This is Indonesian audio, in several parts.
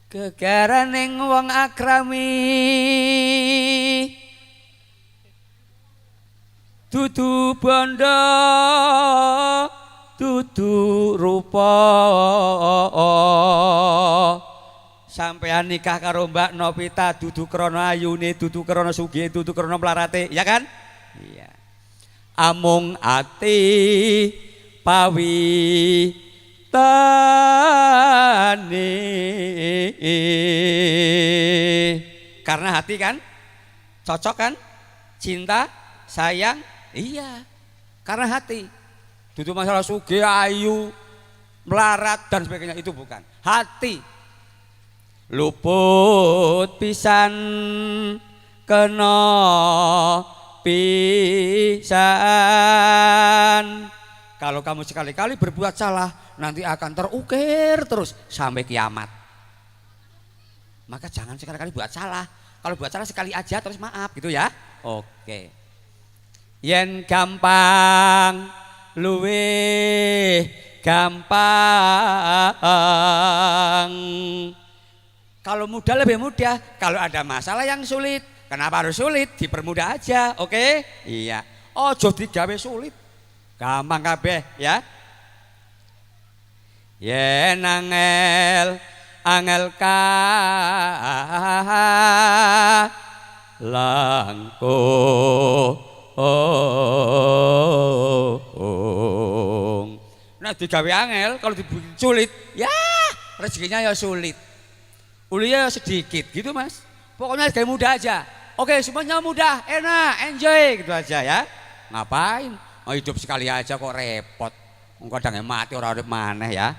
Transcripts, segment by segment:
Gegaraning wong akrami dudu bondo dudu rupa. Sampeyan nikah karo Mbak Novita dudu krana ayune, dudu krana sugih, dudu krana mlarate, ya kan? Iya. Amung ati pawitane. Karena hati kan cocok kan, cinta sayang, iya karena hati. Dudu masalah sugih ayu melarat dan sebagainya, itu bukan hati. Luput pisan kena pisan. Kalau kamu sekali-kali berbuat salah nanti akan terukir terus sampai kiamat. Maka jangan sekali-kali buat salah. Kalau buat salah sekali aja terus maaf gitu ya. Oke. Yen gampang luwih gampang. Kalau mudah lebih mudah. Kalau ada masalah yang sulit, kenapa harus sulit? Dipermudah aja, oke? Iya. Ojo digawe sulit. Gampang kabeh ya. Yen angel langkung. Nah digawe angel, kalau dibikin sulit, ya rezekinya ya sulit. Ulinya sedikit gitu mas. Pokoknya kayak mudah aja. Oke semuanya mudah, enak, enjoy gitu aja ya. Ngapain? Oh, hidup sekali aja kok repot. Kadang mati orang urip maneh ya.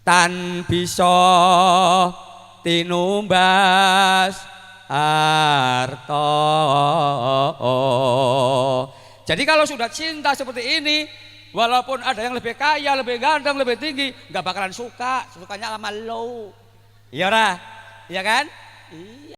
Tan bisa tinumbas harta. Jadi kalau sudah cinta seperti ini, walaupun ada yang lebih kaya, lebih ganteng, lebih tinggi, nggak bakalan suka. Sukanya sama lo. Iya ora? Iya kan? Iya.